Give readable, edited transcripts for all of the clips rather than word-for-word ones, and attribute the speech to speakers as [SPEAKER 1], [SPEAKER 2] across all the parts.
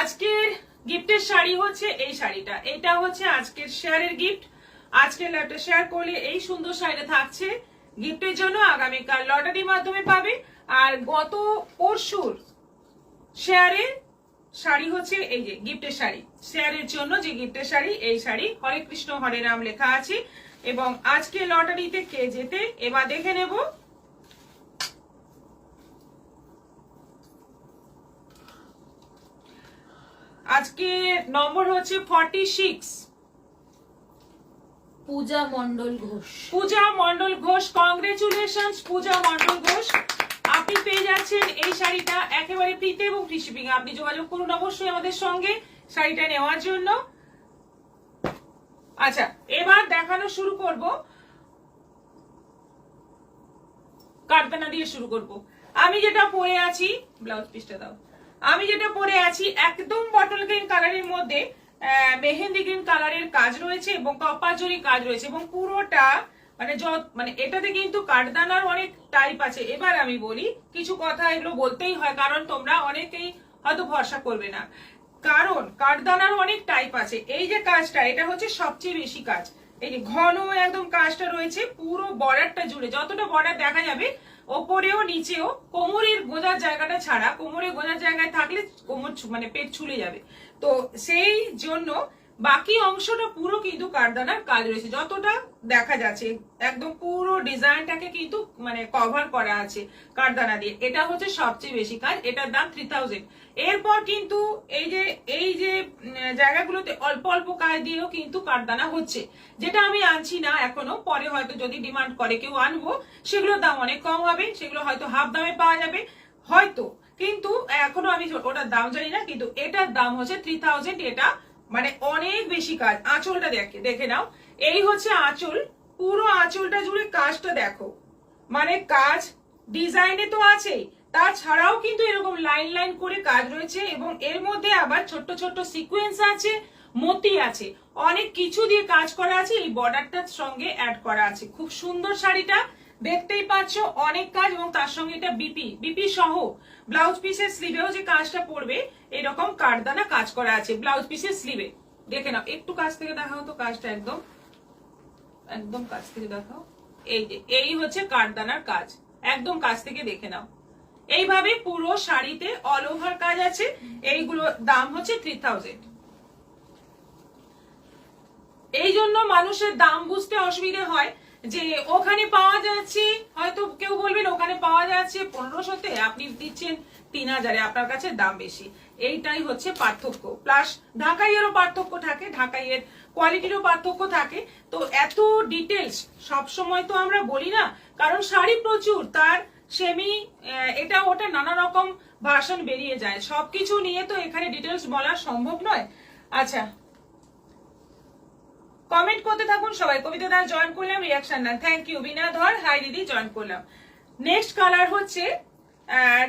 [SPEAKER 1] আজকের গিফটের শাড়ি হচ্ছে এই শাড়িটা, এটা হচ্ছে আজকের শেয়ারের গিফট। আজকের লাইভটা শেয়ার করলে এই সুন্দর শাড়িটা থাকছে গিফটের জন্য, আগামীকাল লটারির মাধ্যমে পাবে। আর গত পরশুর শেয়ারের শাড়ি হচ্ছে এই যে গিফটের শাড়ি, শেয়ারের জন্য যে গিফটের শাড়ি, এই শাড়ি হরে কৃষ্ণ হরে রাম লেখা আছে। এবং আজকে লটারিতে কে জেতে এবার দেখে নেব। আজকে নম্বর হচ্ছে 46,
[SPEAKER 2] পূজা মণ্ডল ঘোষ।
[SPEAKER 1] পূজা মণ্ডল ঘোষ, কংগ্রেচুলেশনস পূজা মণ্ডল ঘোষ, আপনি পেয়ে যাচ্ছেন এই শাড়িটা একেবারে ফ্রিতে এবং ফ্রি শিপিং। আপনি যোগাযোগ করুন অবশ্যই আমাদের সঙ্গে শাড়িটা নেওয়ার জন্য। আচ্ছা, এবার দেখানো শুরু করব, কারদানা দিয়ে শুরু করব। আমি যেটা পরে আছি, ব্লাউজ পিসটা দাও। আমি যেটা পরে আছি একদম বটল গ্রিন কালারের মধ্যে মেহেন্দি গ্রিন কালারের কাজ রয়েছে এবং কপার জরি কাজ রয়েছে এবং পুরোটা মানে এটাতে কিন্তু কাঠদানার অনেক টাইপ আছে। এবার আমি বলি কিছু কথা, এগুলো বলতেই হয় কারণ তোমরা অনেকেই হয়তো ভরসা করবে না, কারণ কাঠদানার অনেক টাইপ আছে। এই যে কাজটা, এটা হচ্ছে সবচেয়ে বেশি কাজ। এই যে ঘন একদম কাজটা রয়েছে পুরো বর্ডারটা জুড়ে, যতটা বর্ডার দেখা যাবে ওপরেও নিচেও, কোমরের গোঁজার জায়গাটা ছাড়া, কোমরের গোঁজার জায়গায় থাকলে কোমর মানে পেট ছুলে যাবে, তো সেই জন্য বাকি অংশটা পুরো কিন্তু কাঠদানার কাজ রয়েছে। যতটা দেখা যাচ্ছে একদম পুরো ডিজাইনটাকে কিন্তু মানে কভার করা আছে কাঠদানা দিয়ে। এটা হচ্ছে সবচেয়ে বেশি কাজ, এটার দাম 3000। এরপর কিন্তু এই যে জায়গাগুলোতে অল্প অল্প কাজ দিয়েও কিন্তু কাঠদানা হচ্ছে, যেটা আমি আনছি না এখনো, পরে হয়তো যদি ডিমান্ড করে কেউ আনবো, সেগুলোর দাম অনেক কম হবে, সেগুলো হয়তো হাফ দামে পাওয়া যাবে হয়তো, কিন্তু এখনো আমি ওটার দাম জানি না। কিন্তু এটার দাম হচ্ছে 3000। এটা মানে অনেক বেশি কাজ। আঁচলটা দেখে নাও, এই হচ্ছে আঁচল, পুরো আঁচলটা জুড়ে কাজটা দেখো, মানে কাজ ডিজাইনে তো আছেই, তাছাড়াও কিন্তু এরকম লাইন লাইন করে কাজ রয়েছে এবং এর মধ্যে আবার ছোট্ট ছোট্ট সিকোয়েন্স আছে, মতি আছে, অনেক কিছু দিয়ে কাজ করা আছে। এই বর্ডারটার সঙ্গে অ্যাড করা আছে। খুব সুন্দর শাড়িটা, দেখতেই পাচ্ছ অনেক কাজ এবং তার সঙ্গে এটা বিপি সহ ব্লাউজ পিসের স্লিভেও যে কাজটা পড়বে এরকম কাঠদানা কাজ করা আছে ব্লাউজ পিসের স্লিভে। দেখে নাও, একটু কাছ থেকে দেখাও তো কাজটা, একদম একদম কাছ থেকে দেখাও। এই যে এই হচ্ছে কাঠদানার কাজ, একদম কাছ থেকে দেখে নাও। এইভাবে পুরো শাড়িতে অল ওভার কাজ আছে। এইগুলো দাম হচ্ছে 3000। এই জন্য মানুষের দাম বুঝতে অসুবিধা হয় যে ওখানে পাওয়া যাচ্ছে, হয়তো কেউ বলবেন ওখানে পাওয়া যাচ্ছে 1500-তে, আপনি দিচ্ছেন 3000-এ, আপনার কাছে দাম বেশি। এইটাই হচ্ছে পার্থক্য। প্লাস ঢাকাইয়েরও পার্থক্য থাকে, ঢাকাইয়ের কোয়ালিটিরও পার্থক্য থাকে। তো এত ডিটেলস সবসময় তো আমরা বলি না, কারণ শাড়ি প্রচুর, তার সেমি এটা ওটা নানা রকম ভার্সন বেরিয়ে যায়, সবকিছু নিয়ে তো এখানে ডিটেলস বলা সম্ভব নয়। আচ্ছা, কমেন্ট করতে থাকুন সবাই। কবিতা দা জয়েন করলাম, রিয়াকশন না, থ্যাংক ইউ। বিনা ধর, হাই দিদি, জয়েন করলাম। নেক্সট কালার হচ্ছে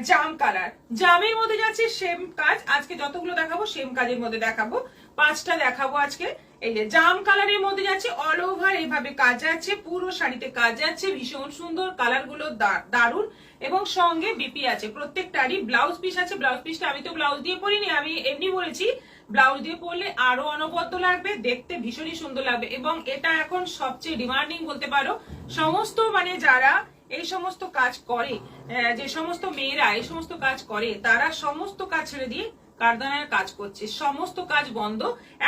[SPEAKER 1] জাম কালার। জামের মধ্যে যাচ্ছে সেম কাজ, আজকে যতগুলো দেখাবো সেম কাজের মধ্যে দেখাবো, 5টা দেখাবো আজকে। এই যে জাম কালারের মধ্যে যাচ্ছে অল ওভার এইভাবে কাজ যাচ্ছে, পুরো শাড়িতে কাজ যাচ্ছে, ভীষণ সুন্দর, কালার গুলো দারুণ এবং সঙ্গে বিপি আছে। প্রত্যেকটারই ব্লাউজ পিস আছে। ব্লাউজ পিসটা আমি তো ব্লাউজ দিয়ে পরিনি, আমি এমনি বলেছি, ব্লাউজ দিয়ে পরলে আরো অনবদ্য লাগবে, দেখতে ভীষণই সুন্দর লাগবে। এবং এটা এখন সবচেয়ে ডিমান্ডিং বলতে পারো, সমস্ত মানে যারা এই সমস্ত কাজ করে, যে সমস্ত মেয়েরা এই সমস্ত কাজ করে, তারা সমস্ত কাজ ছেড়ে দিয়ে কাঠদানার কাজ করছে। সমস্ত কাজ বন্ধ,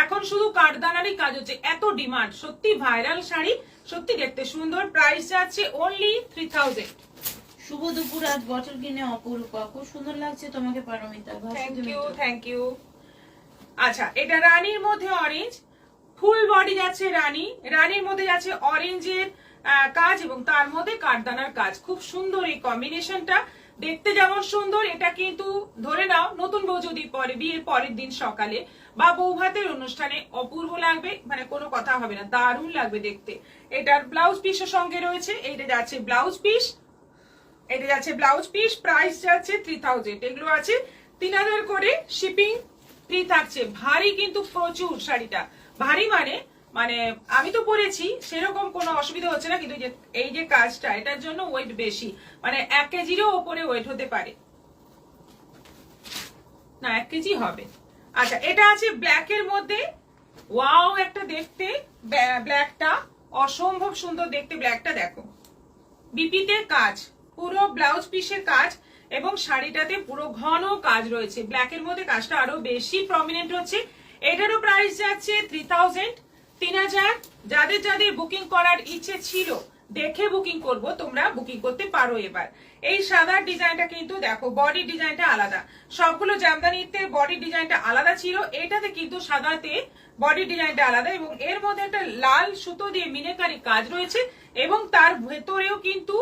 [SPEAKER 1] এখন শুধু কাঠদানারই কাজ হচ্ছে, এত ডিমান্ড। সত্যি ভাইরাল শাড়ি, সত্যি দেখতে সুন্দর। প্রাইস যাচ্ছে অনলি 3000।
[SPEAKER 2] শুভ দুপুর, আজ বটল কিনে অপরূপা, খুব সুন্দর লাগছে তোমাকে পারমিতা।
[SPEAKER 1] Thank you. আচ্ছা, এটা রানীর মধ্যে অরেঞ্জ, ফুল বডি যাচ্ছে রানীর মধ্যে যাচ্ছে অরেঞ্জের কাজ এবং তার মধ্যে কাঠদানার কাজ। খুব সুন্দর এই কম্বিনেশনটা, দেখতে যেমন সুন্দর, এটা কিন্তু ধরে নাও নতুন বউ যদি পরে, বিয়ের পরের দিন সকালে বা বৌভাতের অনুষ্ঠানে অপূর্ব লাগবে, মানে কোনো কথা হবে না, দারুণ লাগবে দেখতে। এটার ব্লাউজ পিসের সঙ্গে রয়েছে, এইটা যাচ্ছে ব্লাউজ পিস, এটা যাচ্ছে ব্লাউজ পিস। প্রাইস যাচ্ছে 3000। এগুলো আছে 3000 করে, শিপিং ফ্রি থাকছে। ভারী কিন্তু প্রচুর শাড়িটা, ভারী মানে আমি তো পরেছি, সেরকম কোনো অসুবিধা হচ্ছে না, কিন্তু এই যে কাজটা, এটার জন্য ওয়েট বেশি, মানে 1 কেজিরও ওপরে ওয়েট হতে পারে, না 1 কেজি হবে, আচ্ছা এটা আছে ব্ল্যাক এর মধ্যে, ওয়াও একটা দেখতে, ব্ল্যাকটা অসম্ভব সুন্দর দেখতে, ব্ল্যাকটা দেখো বিপিতে কাজ, পুরো ব্লাউজ পিসের কাজ এবং শাড়িটাতে পুরো ঘন কাজ রয়েছে। ব্ল্যাকের মধ্যে কাজটা আরো বেশি প্রমিনেন্ট হচ্ছে। এটারও প্রাইস যাচ্ছে 3000, 3000। যাদের যাদের বুকিং করার ইচ্ছে ছিল দেখে বুকিং করব, তোমরা বুকিং করতে পারো এবার। এই সাদার ডিজাইনটা কিন্তু দেখো, বডি ডিজাইনটা আলাদা, সবগুলো জামদানিতে বডি ডিজাইনটা আলাদা ছিল, এটাতে কিন্তু সাদাতে বডি ডিজাইনটা আলাদা এবং এর মধ্যে একটা লাল সুতো দিয়ে মিনাকারি কাজ রয়েছে এবং তার ভেতরেও কিন্তু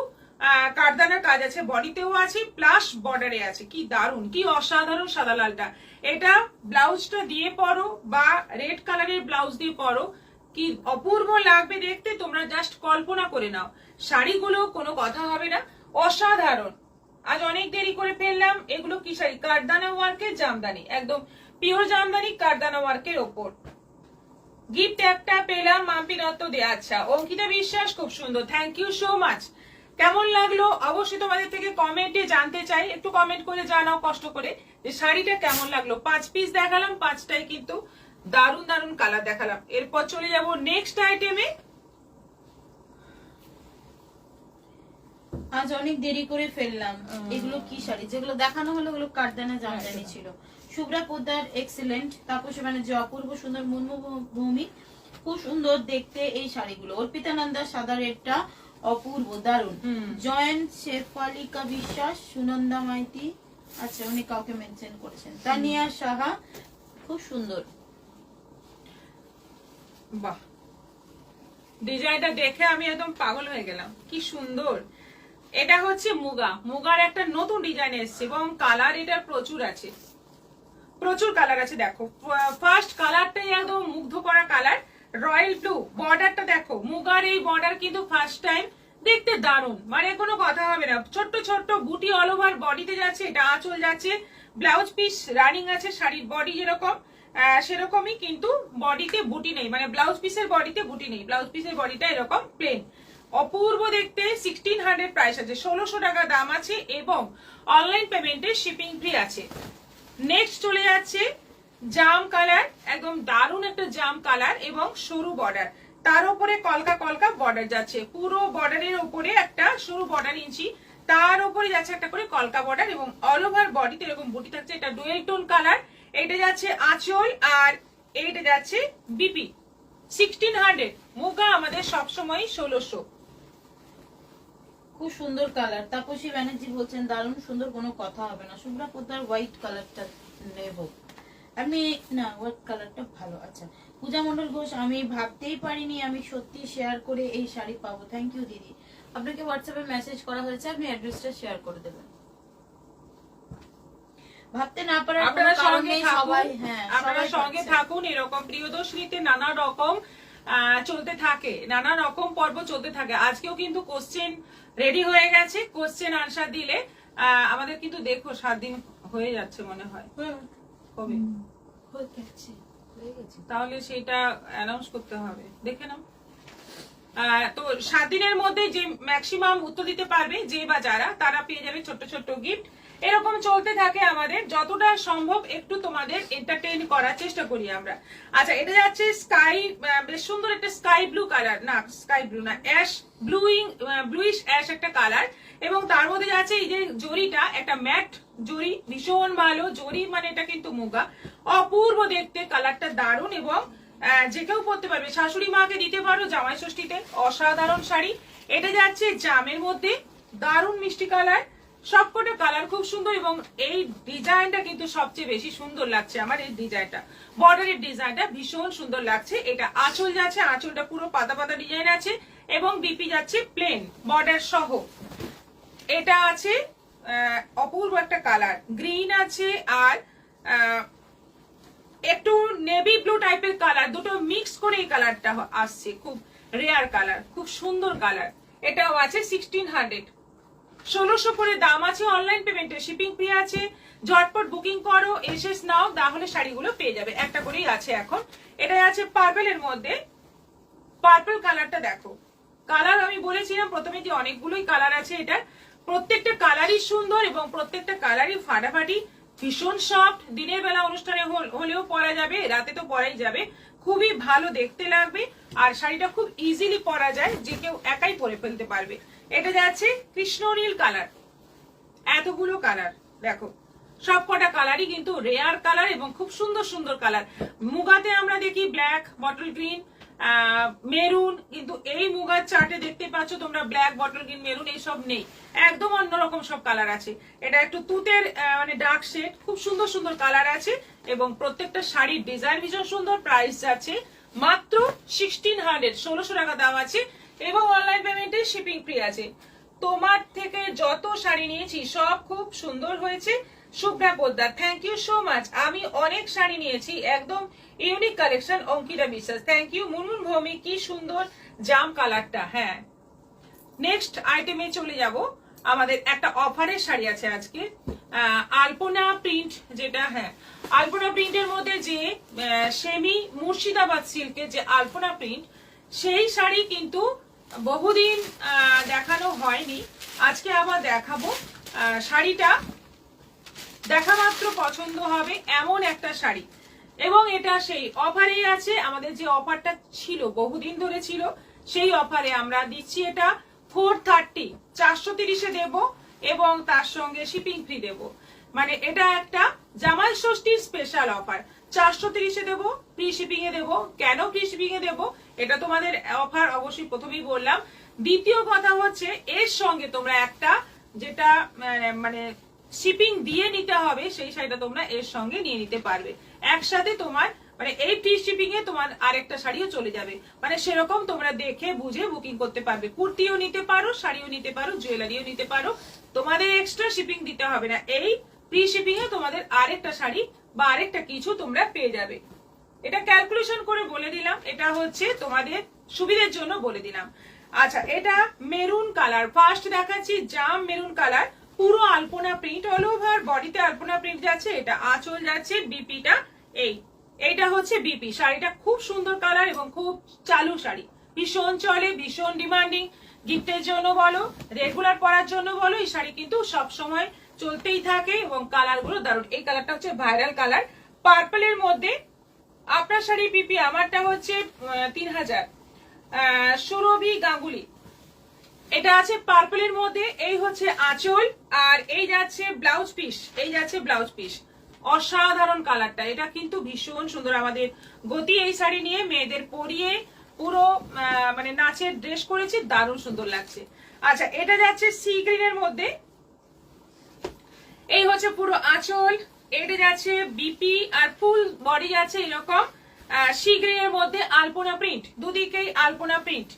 [SPEAKER 1] কারদানার কাজ আছে, বডিতেও আছে প্লাস বর্ডারে আছে। কি দারুন, কি অসাধারণ সাদা লালটা। এটা ব্লাউজটা দিয়ে পরো বা রেড কালারের ব্লাউজ দিয়ে পরো, কি অপূর্ব লাগবে দেখতে, তোমরা জাস্ট কল্পনা করে নাও। শাড়িগুলো কোনো কথা হবে না, অসাধারণ। আজ অনেক দেরি করে ফেললাম। এগুলো কি শাড়ি? কারদানা ওয়ার্কের জামদানি, একদম পিওর জামদানি কারদানা ওয়ার্কের ওপর। গিফট একটা পেলাম মাম্পি দত্ত দে। আচ্ছা, অঙ্কিতা বিশ্বাস, খুব সুন্দর, থ্যাংক ইউ সো মাচ। কেমন লাগলো অবশ্যই তোমাদের থেকে কমেন্টে জানতে চাই, একটু কমেন্ট করে জানাও কষ্ট করে যে শাড়িটা কেমন লাগলো। 5 পিস দেখালাম, 5টাই কিন্তু দারুন দারুন কালার দেখালাম। এরপর চলে যাব নেক্সট আইটেমে।
[SPEAKER 2] আজ অনেক দেরি করে ফেললাম। এগুলো কি শাড়ি? যেগুলো দেখানো হলো ওগুলো কারদানা জামদানি ছিল। শুভ্রা পোদ্দার এক্সিলেন্ট, তাপসী ব্যানার্জি অপূর্ব সুন্দর, মুন্মভূমি খুব সুন্দর দেখতে এই শাড়িগুলো। অর্পিতা নন্দা সাদা রেডটা অপূর্ব দারুন। জয়েন্ট শেফালিকা বিশ্বাস, সুনন্দা মাইতি, আচ্ছা উনি কাউকে মেনশন করেছেন, তানিয়া সাহা, খুব সুন্দর।
[SPEAKER 1] বাহ, ডিজাইনটা দেখে আমি একদম পাগল হয়ে গেলাম, কি সুন্দর। এটা হচ্ছে মুগা, মুগার একটা নতুন ডিজাইন এসেছে এবং কালার এটার প্রচুর আছে, প্রচুর কালার আছে। দেখো ফার্স্ট কালারটাই একদম মুগ্ধ করা কালার, রয়্যাল ব্লু। বর্ডারটা দেখো, মুগার এই বর্ডার কিন্তু ফার্স্ট টাইম, দেখতে দারুণ, মানে কোনো কথা হবে না। ছোট্ট ছোট্ট বুটি অল ওভার বডিতে যাচ্ছে, এটা আঁচল যাচ্ছে, ব্লাউজ পিস রানিং আছে, শাড়ির বডি যেরকম সেরকমই, কিন্তু বডিতে বুটি নেই, মানে ব্লাউজ পিসের বডিতে বুটি নেই, ব্লাউজ পিসের বডিটা এরকম প্লেন। অপূর্ব দেখতে, 1600 প্রাইস আছে, 1600 টাকা দাম আছে এবং অনলাইন পেমেন্টে শিপিং ফ্রি আছে। নেক্সট চলে যাচ্ছে জাম কালার, একদম দারুণ একটা জাম কালার এবং সরু বর্ডার, তার উপরে কলকা কলকা বর্ডার যাচ্ছে, পুরো বর্ডারের উপরে একটা সরু বর্ডার ইঞ্চি, তার উপরে যাচ্ছে একটা করে কলকা বর্ডার এবং অল ওভার বডিতে এরকম বুটি থাকছে। এটা ডুয়েল টোন কালার, এটা যাচ্ছে আঁচল আর এইটা যাচ্ছে বিপি। 1600, মুগা আমাদের সবসময় 1600।
[SPEAKER 2] খুব সুন্দর কালার। তাপসী ব্যানার্জি বলছেন দারুণ সুন্দর, কোনো কথা হবে না। শুভ্রা পোদ্দার হোয়াইট কালারটা নেব আমি, না হোয়াইট কালারটা ভালো। আচ্ছা, পূজা মন্ডল ঘোষ, আমি ভাবতেই পারিনি আমি সত্যি শেয়ার করে এই শাড়ি পাবো। থ্যাংক ইউ দিদি, আপনাকে হোয়াটসঅ্যাপে মেসেজ করা হয়েছে, আপনি অ্যাড্রেসটা শেয়ার করে দেবেন। ভাবতে না পারার
[SPEAKER 1] আপনারা সঙ্গে
[SPEAKER 2] সবাই,
[SPEAKER 1] হ্যাঁ আপনারা সঙ্গে থাকুন। এরকম প্রিয়দর্শনীতে নানা রকম চলতে থাকে, নানা রকম পর্ব চলতে থাকে। আজকেও কিন্তু কোশ্চেন রেডি হয়ে গেছে, কোশ্চেন আনসার দিলে আমাদের কিন্তু দেখো 7 দিন হয়ে যাচ্ছে মনে হয়, কবে তাহলে সেটা অ্যানাউন্স করতে হবে, দেখে নাও। তো 7 দিনের মধ্যে যে ম্যাক্সিমাম উত্তর দিতে পারবে যে বা যারা, তারা পেয়ে যাবে ছোট্ট ছোট্ট গিফট। এরকম চলতে থাকে আমাদের, যতটা সম্ভব একটু তোমাদের এন্টারটেইন করার চেষ্টা করি আমরা। আচ্ছা, এটা যাচ্ছে স্কাই, বেশ সুন্দর একটা স্কাই ব্লু কালার, না স্কাই ব্লু না, অ্যাশ ব্লুইশ অ্যাশ একটা কালার এবং তার মধ্যে যাচ্ছে এই যে জরিটা, একটা ম্যাট জরি, ভীষণ ভালো জরি, মানে এটা কিন্তু মুগা, অপূর্ব দেখতে, কালারটা দারুণ এবং যে কেউ পরতে পারবে, শাশুড়ি মাকে দিতে পারো জামাই ষষ্ঠীতে, অসাধারণ শাড়ি। এটা যাচ্ছে জামের মধ্যে, দারুণ মিষ্টি কালার, সবকটা কালার খুব সুন্দর এবং এই ডিজাইনটা কিন্তু সবচেয়ে বেশি সুন্দর লাগছে আমার। এই ডিজাইনটা, বর্ডারের ডিজাইনটা ভীষণ সুন্দর লাগছে। এটা আঁচল যাচ্ছে, আঁচলটা পুরো পাতা পাতা ডিজাইন আছে এবং বিপি যাচ্ছে প্লেন বর্ডার সহ। এটা আছে অপূর্ব একটা কালার, গ্রিন আছে আর একটু নেভি ব্লু টাইপের কালার, দুটো মিক্স করে এই কালারটা আসছে, খুব রেয়ার কালার, খুব সুন্দর কালার। এটাও আছে 1600, 1600 করে দাম আছে, অনলাইন পেমেন্টে শিপিং ফ্রি আছে। ঝটপট বুকিং করো, এসে নাও, তাহলে শাড়িগুলো পেয়ে যাবে, একটা করেই আছে এখন। এটা আছে পার্পেলের মধ্যে, পার্পল কালারটা দেখো, কালার আমি বলেছিলাম প্রথমে যে অনেকগুলোই কালার আছে, এটা প্রত্যেকটা কালারই সুন্দর এবং প্রত্যেকটা কালারই ফাটাফাটি, ভীষণ সফট, দিনের বেলা অনুষ্ঠানে হলেও পরা যাবে, রাতে তো পরাই যাবে, খুবই ভালো দেখতে লাগবে। আর শাড়িটা খুব ইজিলি পরা যায়, যে কেউ একাই পরে ফেলতে পারবে। এটা যাচ্ছে কৃষ্ণ নীল কালার, এতগুলো কালার দেখো, সব কটা কালারই কিন্তু রেয়ার কালার এবং খুব সুন্দর সুন্দর কালার। মুগাতে আমরা দেখি ব্ল্যাক, বটল গ্রিন, মেরুন, কিন্তু এই মুগার চার্টে দেখতে পাচ্ছ তোমরা ব্ল্যাক, বটল গ্রিন, মেরুন এইসব নেই, একদম অন্যরকম সব কালার আছে। এটা একটু তুতের মানে ডার্ক শেড, খুব সুন্দর সুন্দর কালার আছে এবং প্রত্যেকটা শাড়ির ডিজাইন ভীষণ সুন্দর। প্রাইস যাচ্ছে মাত্র 1600, 1600 টাকা দাম আছে এবং অনলাইন পেমেন্টে শিপিং ফ্রি আছে। তোমার থেকে যত শাড়ি নিয়েছি সব খুব সুন্দর হয়েছে। Shubhra Poddar, thank you so much. আমি অনেক শাড়ি নিয়েছি, একদম ইউনিক কালেকশন। অঙ্কিতা বিশ্বাস, থ্যাংক ইউ। মুনমুন ভৌমি, কি সুন্দর জাম কালারটা। হ্যাঁ, নেক্সট আইটেমে চলে যাব। আমাদের একটা অফারের শাড়ি আছে আজকে, আলপনা প্রিন্ট, যেটা হ্যাঁ আলপনা প্রিন্টের মধ্যে যে সেমি মুর্শিদাবাদ সিল্কের যে আলপনা প্রিন্ট, সেই শাড়ি কিন্তু বহুদিন দেখানো হয়নি, আজকে আবার দেখাবো। শাড়িটা দেখা মাত্র পছন্দ হবে এমন একটা শাড়ি এবং এটা সেই অফারেই আছে। আমাদের যে অফারটা ছিল বহুদিন ধরে ছিল, সেই অফারে আমরা দিচ্ছি এটা 430, 430-এ দেব এবং তার সঙ্গে শিপিং ফ্রি দেব। মানে এটা একটা জামাই ষষ্ঠীর স্পেশাল অফার। 430-এ দেব, ফ্রি শিপিং এ দেব। কেন ফ্রি শিপিং এ দেব এটা তোমাদের অফার অবশ্যই প্রথমেই বললাম। দ্বিতীয় কথা হচ্ছে এর সঙ্গে তোমরা একটা যেটা মানে শিপিং দিয়ে নিতে হবে, সেই শাড়িটা তোমরা এর সঙ্গে নিয়ে নিতে পারবে একসাথে। তোমার মানে এই ফ্রি শিপিং এ তোমার আরেকটা শাড়িও চলে যাবে, মানে সেরকম তোমরা দেখে বুঝে বুকিং করতে পারবে। কুর্তিও নিতে পারো, শাড়িও নিতে পারো, জুয়েলারিও নিতে পারো, তোমাদের এক্সট্রা শিপিং দিতে হবে না। এই ফ্রি শিপিং এ তোমাদের আরেকটা শাড়ি বা আরেকটা কিছু তোমরা পেয়ে যাবে। এটা ক্যালকুলেশন করে বলে দিলাম, এটা হচ্ছে তোমাদের সুবিধার জন্য বলে দিলাম। আচ্ছা, এটা মেরুন কালার, ফার্স্ট দেখাচ্ছি জাম মেরুন কালার, পুরো আলপনা প্রিন্ট, অল ওভার বডিতে আলপনা প্রিন্ট যাচ্ছে। এটা আঁচল যাচ্ছে, বিপিটা এইটা হচ্ছে বিপি। শাড়িটা খুব সুন্দর কালার এবং খুব চালু শাড়ি, ভীষণ চলে, ভীষণ ডিমান্ডিং। গিফটের জন্য বলো, রেগুলার পরার জন্য বলো, এই শাড়ি কিন্তু সব সময় চলতেই থাকে এবং কালার গুলো দারুণ। এই কালারটা হচ্ছে ভাইরাল কালার, পার্পলের মধ্যে। আপনার শাড়ি পিপি, আমারটা হচ্ছে 3000, সুরভি গাঙ্গুলি। এটা আছে পার্পলের মধ্যে। এই হচ্ছে আঁচল আর এই যাচ্ছে ব্লাউজ পিস, এই যাচ্ছে ব্লাউজ পিস। অসাধারণ কালারটা, এটা কিন্তু ভীষণ সুন্দর। আমাদের গতি এই শাড়ি নিয়ে মেয়েদের পরিয়ে পুরো মানে নাচের ড্রেস করেছে, দারুণ সুন্দর লাগছে। আচ্ছা, এটা যাচ্ছে সি গ্রিনের মধ্যে। এই হচ্ছে পুরো আঁচল, এটা যাচ্ছে বিপি আর ফুল বডি যাচ্ছে এরকম সি গ্রিনের মধ্যে আলপনা প্রিন্ট, দুদিকেই আলপনা প্রিন্ট।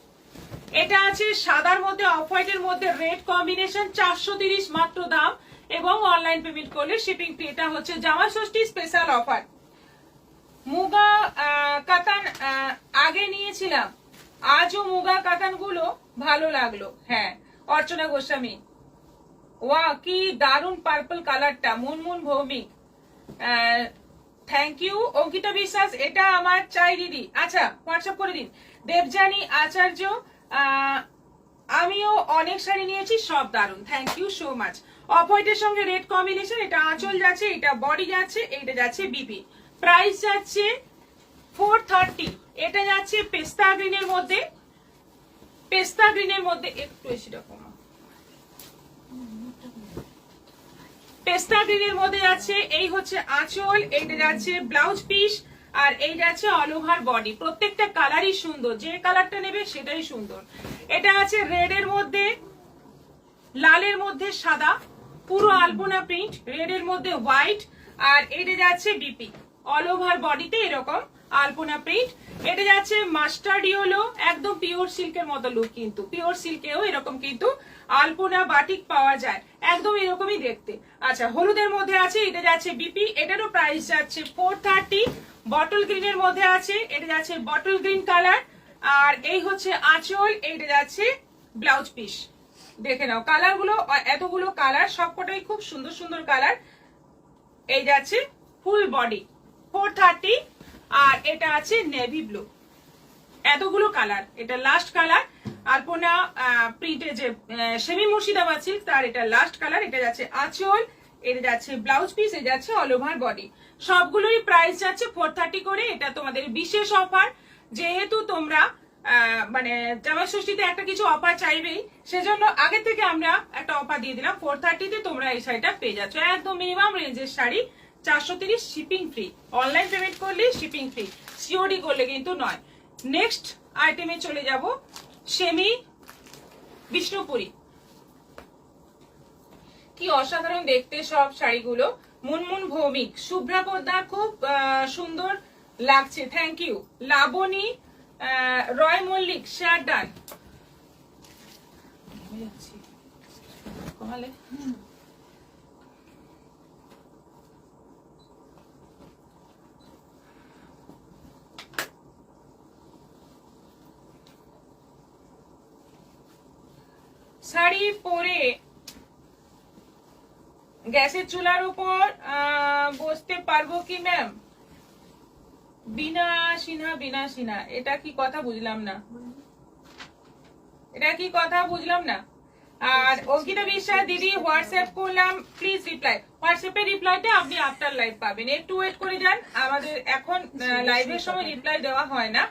[SPEAKER 1] এটা আছে সাদার মধ্যে অফ হোয়াইটের মধ্যে রেড কম্বিনেশন, 430 মাত্র দাম এবং অনলাইন পেমেন্ট করলে শিপিং ফ্রি। এটা হচ্ছে জামা ষষ্ঠী স্পেশাল অফার। মুগা কাতান আগে নিয়েছিলাম, আজও মুগা কাতান গুলো ভালো লাগলো। হ্যাঁ, অর্চনা গোস্বামী, ওয়া কি দারুণ পার্পল কালারটা। Munmun Bhowmik, thank you. অঙ্কিতা বিশ্বাস, এটা আমার চাই দিদি। আচ্ছা, হোয়াটসঅ্যাপ করে দিন। দেবজানী আচার্য, আমিও অনেক শাড়ি নিয়েছি, সব দারুণ, thank you so much. Off হোয়াইটের সঙ্গে রেড কম্বিনেশন, এটা আঁচল যাচ্ছে, এটা বডি যাচ্ছে, এইটা যাচ্ছে বিপি। প্রাইস যাচ্ছে 430। এটা যাচ্ছে পেস্তা গ্রিনের মধ্যে, পেস্তা গ্রিনের মধ্যে একটু এসে রকম পেস্তা গ্রিনের মধ্যে যাচ্ছে। এই হচ্ছে আঁচল, এইটা যাচ্ছে ব্লাউজ পিস আর এই যাচ্ছে অল ওভার বডি। প্রত্যেকটা কালারই সুন্দর, যে কালারটা নেবে সেটাই সুন্দর। এটা আছে রেড এর মধ্যে, লালের মধ্যে সাদা, পুরো আলপনা প্রিন্ট, রেড এর মধ্যে হোয়াইট আর এটা যাচ্ছে বিপি। অল ওভার বডিতে এরকম আলপনা প্রিন্ট। এটা যাচ্ছে মাস্টার্ড ইয়েলো, একদম পিওর সিল্কের মতো লুক, কিন্তু পিওর সিল্কেও এরকম কিন্তু আলপনা বাটিক পাওয়া যায়, একদম এরকমই দেখতে। আচ্ছা, হলুদের মধ্যে আছে, এটা যাচ্ছে বিপি, এটারও প্রাইস যাচ্ছে 430। বটল গ্রিনের মধ্যে আছে, এটা যাচ্ছে বটল গ্রিন কালার আর এই হচ্ছে আঁচল, এইটা যাচ্ছে ব্লাউজ পিস। দেখে নাও কালার গুলো, এতগুলো কালার, সবকটাই খুব সুন্দর সুন্দর কালার। এই যাচ্ছে ফুল বডি 430 আর এটা আছে নেভি ব্লু। এতগুলো কালার, এটা লাস্ট কালার। আলপনা প্রিন্টে যে সেমি মুর্শিদাবাদ সিল্ক, তার এটা লাস্ট কালার। এটা যাচ্ছে আঁচল, এটা যাচ্ছে ব্লাউজ পিস, এটা যাচ্ছে অল ওভার বডি। সবগুলোরই প্রাইস যাচ্ছে 430 করে। এটা তোমাদের বিশেষ অফার, যেহেতু তোমরা মানে জামাই ষষ্ঠীতে একটা কিছু অফার চাইবেই, সেজন্য আগে থেকে আমরা একটা অফার দিয়ে দিলাম। 430 তে তোমরা এই শাড়িটা পেয়ে যাচ্ছ, একদম মিনিমাম রেঞ্জের sari. 430 shipping free, online payment করলে শিপিং ফ্রি, সিওডি করলে কিন্তু নয়। নেক্সট আইটেমে চলে যাব, সেমি বিষ্ণুপুরি। কি অসাধারণ দেখতে সব শাড়িগুলো। মুনমুন ভৌমিক, শুভ্রা পোদ্দার, খুব সুন্দর লাগছে, thank you. Labani, Roy Mallick, share done. কমালে শাড়ি পরে গ্যাসের চুলার উপর বসতে পারবো কি ম্যাম? বিনা সিনহা, এটা কি কথা বুঝলাম না, এটা কি কথা বুঝলাম না। আর অঙ্কিতা বিশ্বাস দিদি হোয়াটসঅ্যাপ করলাম, প্লিজ রিপ্লাই। হোয়াটসঅ্যাপে রিপ্লাইটা আপনি আফটার লাইভ পাবেন, একটু ওয়েট করে যান, আমাদের এখন লাইভের সময় রিপ্লাই দেওয়া হয় না।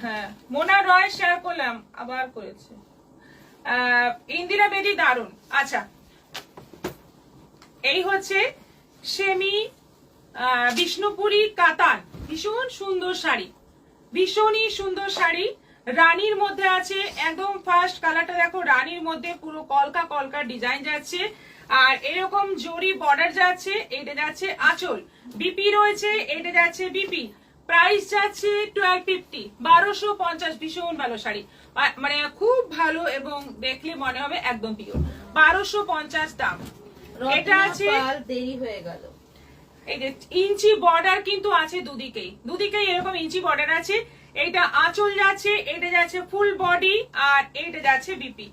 [SPEAKER 1] হ্যাঁ, মোনা রয় শেয়ার করলাম, আবার করেছে। ইন্দিরা বেদি, দারুন। আচ্ছা, এই হচ্ছে সেমি বিষ্ণুপুরি কাতান, ভীষণ সুন্দর শাড়ি, ভীষণই সুন্দর শাড়ি। রানীর মধ্যে আছে, একদম ফার্স্ট কালারটা দেখো, রানীর মধ্যে পুরো কলকা কলকা ডিজাইন যাচ্ছে, আর এরকম জরি বর্ডার যাচ্ছে। এটা যাচ্ছে আঁচল, বিপি রয়েছে, এটা যাচ্ছে বিপি। প্রাইস যাচ্ছে 1250, 1250। ভীষণ ভালো শাড়ি, মানে খুব ভালো, এবং দেখলে মনে হবে একদম পিওর। 1250 দাম। এটা আছে,
[SPEAKER 2] দেরি হয়ে গেল,
[SPEAKER 1] এই যে ইঞ্চি বর্ডার কিন্তু আছে দুদিকেই এরকম ইঞ্চি বর্ডার আছে। এটা আঁচল যাচ্ছে, এটা যাচ্ছে ফুল বডি, আর এটা যাচ্ছে বিপি,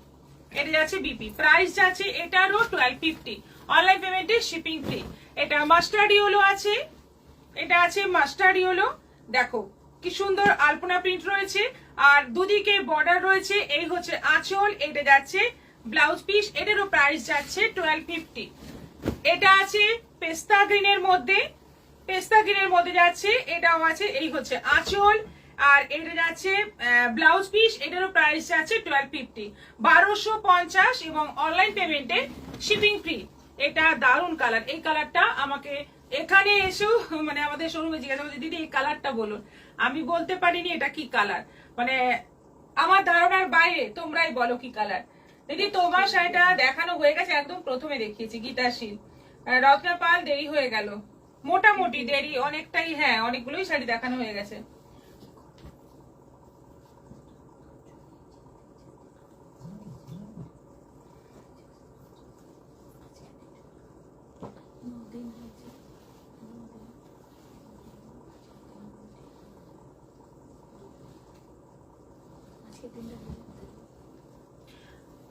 [SPEAKER 1] এটা যাচ্ছে বিপি। প্রাইস যাচ্ছে এটারও 1250, অনলাইন পেমেন্টে শিপিং ফ্রি। এটা মাস্টার্ড ইয়েলো আছে, এটা আছে মাস্টার্ড ইয়েলো, দেখো কি সুন্দর আলপনা প্রিন্ট রয়েছে, আর দুদিকে বর্ডার রয়েছে। এই হচ্ছে আঁচল, এটা যাচ্ছে ব্লাউজ পিস, এটারও প্রাইস যাচ্ছে 1250। এটা আছে পেস্তা গ্রিনের মধ্যে যাচ্ছে, এটাও আছে। এই হচ্ছে আঁচল, আর এটা যাচ্ছে ব্লাউজ পিস, এটারও প্রাইস যাচ্ছে 1250, 1250, এবং অনলাইন পেমেন্টে শিপিং ফ্রি। এটা দারুন কালার, এই কালারটা আমাকে এখানে এসেও মানে আমাদের শোরুমে জিজ্ঞাসা করছে, দিদি এই কালারটা বলুন। আমি বলতে পারিনি এটা কি কালার, মানে আমার ধারণার বাইরে, তোমরাই বলো কি কালার। দিদি তোমার শাড়িটা দেখানো হয়ে গেছে, একদম প্রথমে দেখিয়েছি, গীতাশীল। রত্না পাল, দেরি হয়ে গেল, মোটামুটি দেরি অনেকটাই, হ্যাঁ অনেকগুলোই শাড়ি দেখানো হয়ে গেছে।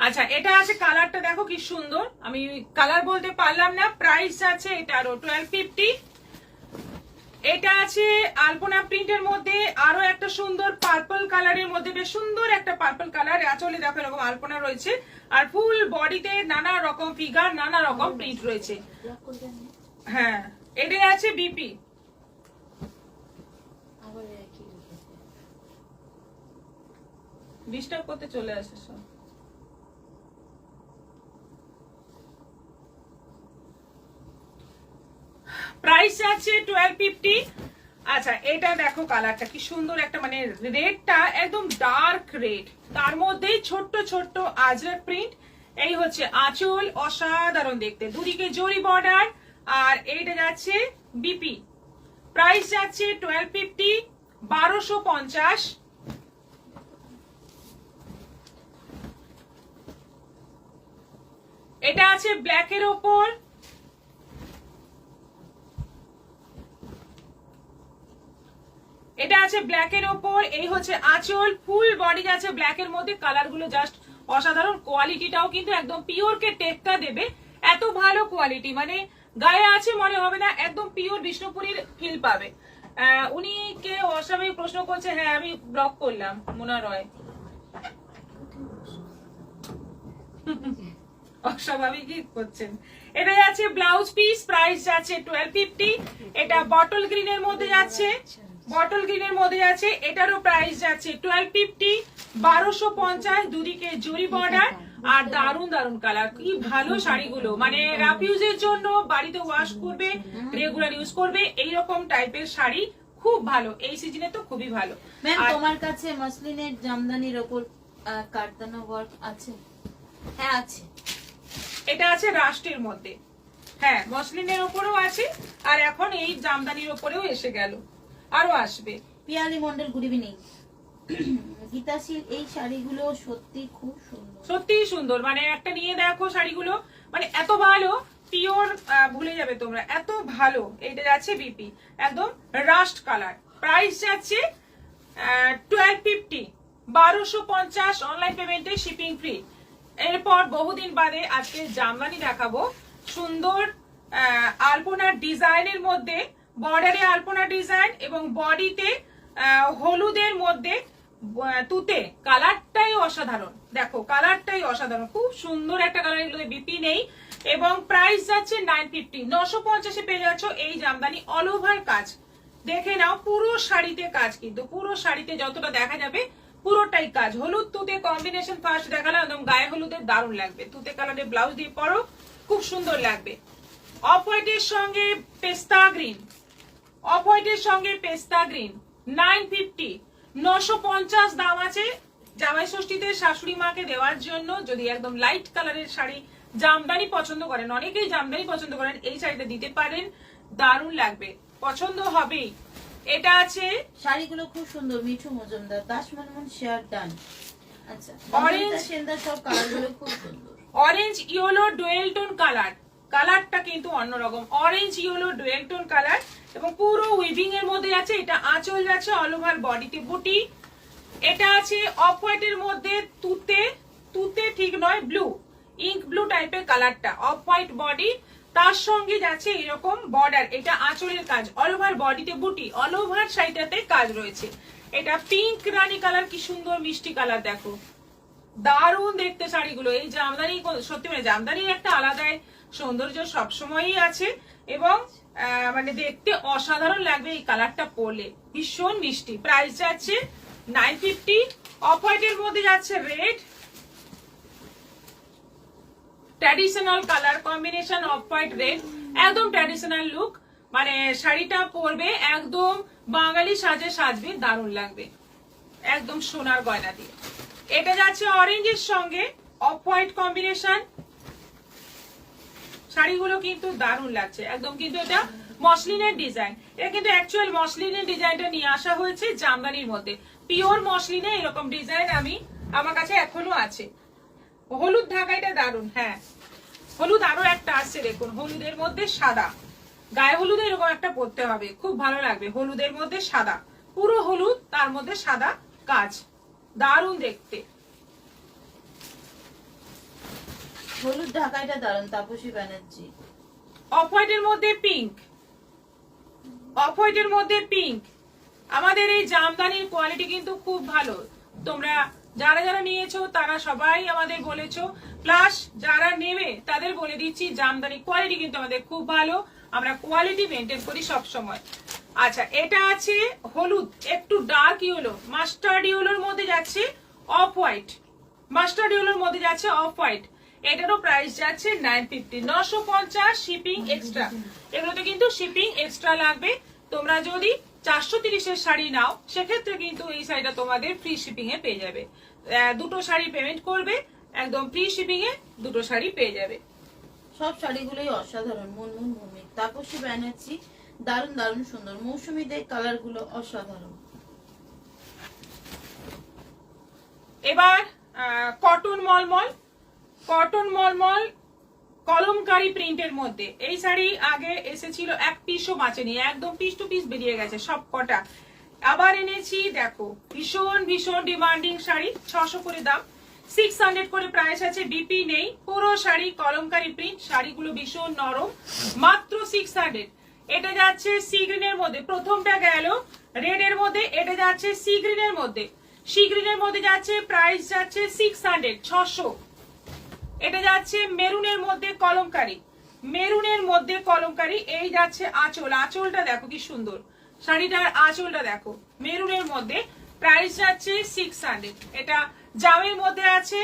[SPEAKER 1] আচ্ছা, এটা আছে, কালারটা দেখো কি সুন্দর, আমি কালার বলতে পারলাম না। প্রাইস আছে এটারও 1250। এটা আছে আলপনা প্রিন্টের মধ্যে, আরো একটা সুন্দর পার্পল কালারের মধ্যে, বেশ সুন্দর একটা পার্পল কালার। আঁচলে দেখো এরকম আলপনা রয়েছে, আর ফুল বডিতে নানা রকম ফিগার, নানা রকম প্রিন্ট রয়েছে। হ্যাঁ, এটা আছে বিপি। ডিস্টার্ব করতে চলে আসে সব। প্রাইস আছে 1250। আচ্ছা, এটা দেখো কালারটা কি সুন্দর, একটা মানে রেডটা একদম ডার্ক রেড, তার মধ্যেই ছোট্ট ছোট্ট আজরাক প্রিন্ট। এই হচ্ছে আঁচল, অসাধারণ দেখতে, দুদিকে জরি বর্ডার, আর এইটা যাচ্ছে বিপি। প্রাইস যাচ্ছে 1250, 1250। এটা আছে ব্ল্যাকের ওপর, এটা আছে ব্ল্যাকের ওপর। এই হচ্ছে আঁচল, ফুল বডি যাচ্ছে ব্ল্যাকের মধ্যে। কালার গুলো জাস্ট অসাধারণ, কোয়ালিটিটাও কিন্তু একদম পিওর কে টেক্কা দেবে, এত ভালো কোয়ালিটি, মানে গায়ে আছে মনে হবে না, একদম পিওর বিষ্ণুপুরীর ফিল পাবে। উনি কে অস্বাভাবিক প্রশ্ন করছে, হ্যাঁ আমি ব্লক করলাম, মোনা রয়। অস্বাভাবিক করছেন। এটা যাচ্ছে ব্লাউজ পিস, প্রাইস যাচ্ছে 1250। এটা বটল গ্রিনের মধ্যে যাচ্ছে, বটল গ্রিনের মধ্যে যাচ্ছে, এটারও প্রাইস যাচ্ছে 1250। 1250, দুদিকে জরি বর্ডার আর দারুন দারুন কালার। কি ভালো শাড়িগুলো, মানে রাফিউজের জন্য, বাড়িতে ওয়াশ করবে, রেগুলার ইউজ করবে, এইরকম টাইপের শাড়ি খুব ভালো। এই সিজনে তো খুবই ভালো।
[SPEAKER 2] ম্যাম তোমার কাছে মসলিনের জামদানির ওপর কারদানা ওয়ার্ক আছে? হ্যাঁ আছে।
[SPEAKER 1] এটা আছে রাষ্ট্রের মধ্যে, হ্যাঁ মসলিনের ওপরেও আছে, আর এখন এই জামদানির ওপরেও এসে গেল, আরো আসবে।
[SPEAKER 2] Piyali Mondal, good evening. গীতাশীল, এই শাড়িগুলো সত্যি খুব সুন্দর,
[SPEAKER 1] সত্যিই সুন্দর, মানে একটা নিয়ে দেখো শাড়িগুলো, মানে এত ভালো, পিওর, ভুলে যাবে তোমরা, এত ভালো। এটা যাচ্ছে বিপি, একদম রাস্ট কালার, প্রাইস যাচ্ছে 1250। 1250 অনলাইন পেমেন্টে, শিপিং ফ্রি। এরপর বহুদিন বাদে আজকে জামদানি দেখাবো, সুন্দর আলপনার ডিজাইনের মধ্যে, বর্ডারে আলপনা ডিজাইন এবং বডিতে হলুদের মধ্যে তুতে, কালারটাই অসাধারণ। দেখো কালারটাই অসাধারণ, খুব সুন্দর একটা কালার, এগুলোতে বিপি নেই। এবং প্রাইস যাচ্ছে 950। 950-এ পেয়ে যাচ্ছ এই জামদানি, অল ওভার কাজ। দেখে নাও, পুরো শাড়িতে কাজ, কিন্তু পুরো শাড়িতে যতটা দেখা যাবে পুরোটাই কাজ। হলুদ তুতে কম্বিনেশন ফার্স্ট দেখালাম, একদম গায়ে হলুদের দারুণ লাগবে। তুতে কালারের ব্লাউজ দিয়ে পরো, খুব সুন্দর লাগবে। অফ হোয়াইটের সঙ্গে পেস্তা গ্রিন, অফ হোয়াইটের সঙ্গে পেস্তা গ্রিন, 950। 950 দাম আছে। জামাই ষষ্ঠীতে শাশুড়ি মাকে দেওয়ার জন্য যদি একদম লাইট কালারের শাড়ি, জামদানি পছন্দ করেন, অনেকেই জামদানি পছন্দ করেন, এই শাড়িটা দিতে পারেন, দারুণ লাগবে, পছন্দ হবেই। এটা আছে,
[SPEAKER 2] শাড়িগুলো খুব সুন্দর। Mithu Majumdar, Das Manmohan share done. আচ্ছা,
[SPEAKER 1] অরেঞ্জ
[SPEAKER 2] সেন্দার, সব কালারগুলো খুব সুন্দর।
[SPEAKER 1] Orange yellow dual tone colour, কালারটা কিন্তু অন্যরকম, orange yellow dual tone colour, এবং পুরো উইভিং এর মধ্যে আছে। এটা আঁচল যাচ্ছে, অল ওভার বডিতে বুটি। এটা আছে অফ হোয়াইটের মধ্যে তুতে, তুতে ঠিক নয়, ব্লু, ইঙ্ক ব্লু টাইপের কালারটা, অফ হোয়াইট বডি, তার সঙ্গে যাচ্ছে এরকম বর্ডার। এটা আঁচলের কাজ, অল ওভার বডিতে বুটি, অল ওভার শাড়িটাতে কাজ রয়েছে। এটা পিঙ্ক রানী কালার, কি সুন্দর মিষ্টি কালার, দেখো দারুণ দেখতে শাড়িগুলো। এই জামদানি সত্যি, মানে জামদানির একটা আলাদাই সৌন্দর্য সবসময়ই আছে, এবং মানে দেখতে অসাধারণ লাগবে এই কালারটা পরলে, ভীষণ মিষ্টি। প্রাইস যাচ্ছে 950। অফ হোয়াইটের মধ্যে যাচ্ছে red, traditional colour combination, off white red, একদম ট্র্যাডিশনাল লুক, মানে শাড়িটা পরবে একদম বাঙালি সাজে সাজবে, দারুণ লাগবে, একদম সোনার গয়না দিয়ে। এটা যাচ্ছে অরেঞ্জের সঙ্গে অফ হোয়াইট কম্বিনেশন, শাড়িগুলো কিন্তু দারুণ লাগছে একদম। কিন্তু এটা মসলিনের ডিজাইন, এটা কিন্তু অ্যাকচুয়াল মসলিনের ডিজাইনটা নিয়ে আসা হয়েছে জামদানির মধ্যে। পিওর মসলিনে এরকম ডিজাইন আমার কাছে এখনো আছে। হলুদ ঢাকাইটা দারুণ, হ্যাঁ হলুদ আরো একটা আসছে, দেখুন হলুদের মধ্যে সাদা, গায়ে হলুদে এরকম একটা পরতে হবে, খুব ভালো লাগবে। হলুদের মধ্যে সাদা, পুরো হলুদ, তার মধ্যে সাদা কাজ, দারুণ দেখতে।
[SPEAKER 2] হলুদ ঢাকাইটা দারুণ, তাপসী ব্যানার্জি।
[SPEAKER 1] অফ হোয়াইটের মধ্যে পিঙ্ক, অফ হোয়াইটের মধ্যে পিঙ্ক। আমাদের এই জামদানির কোয়ালিটি কিন্তু খুব ভালো, তোমরা যারা যারা নিয়েছো তারা সবাই আমাদের বলেছো, প্লাস যারা নেবে তাদের বলে দিচ্ছি, জামদানি কোয়ালিটি কিন্তু আমাদের খুব ভালো, আমরা কোয়ালিটি মেনটেন করি সব সময়। আচ্ছা, এটা আছে হলুদ, একটু ডার্ক ইয়েলো, মাস্টার্ড ইয়েলোর মধ্যে যাচ্ছে অফ হোয়াইট, মাস্টার্ড ইয়েলোর মধ্যে যাচ্ছে অফ হোয়াইট। এটারও প্রাইস যাচ্ছে 950। 950 শিপিং এক্সট্রা, এগুলোতে কিন্তু শিপিং এক্সট্রা লাগবে। তোমরা যদি 430-এর শাড়ি নাও, সেক্ষেত্রে কিন্তু এই শাড়িটা তোমাদের ফ্রি শিপিং এ পেয়ে যাবে। দুটো শাড়ি পেমেন্ট করবে, একদম ফ্রি শিপিং এ দুটো শাড়ি পেয়ে যাবে।
[SPEAKER 2] সব শাড়িগুলোই অসাধারণ। মুনমুন ভূমি, তাপসী ব্যানার্জি, দারুণ দারুণ সুন্দর। মৌসুমীদের কালার গুলো অসাধারণ।
[SPEAKER 1] এবার কটন মলমল, কটন মলমল কলমকারি প্রিন্টের মধ্যে এই শাড়ি আগে এসেছিল, এক পিসও বাঁচেনি, একদম পিস টু পিস বেরিয়ে গেছে সব কটা। আবার এনেছি, দেখো ভীষণ ভীষণ ডিমান্ডিং শাড়ি, 600 করে দাম, 600 করে প্রাইস আছে, বিপি নেই। পুরো শাড়ি কলমকারি প্রিন্ট, শাড়িগুলো ভীষণ নরম, মাত্র 600। এটা যাচ্ছে সি গ্রিনের মধ্যে, প্রথমটা গেল রেড এর মধ্যে, এটা যাচ্ছে সি গ্রিনের মধ্যে, সি গ্রিনের মধ্যে যাচ্ছে, প্রাইস যাচ্ছে 600, 600। এটা যাচ্ছে মেরুনের মধ্যে কলমকারি, মেরুনের মধ্যে কলমকারি। এই যাচ্ছে আঁচল, আঁচলটা দেখো কি সুন্দর, শাড়িটার আঁচলটা দেখো মেরুনের মধ্যে। প্রাইস যাচ্ছে 600। এটা জামের মধ্যে আছে,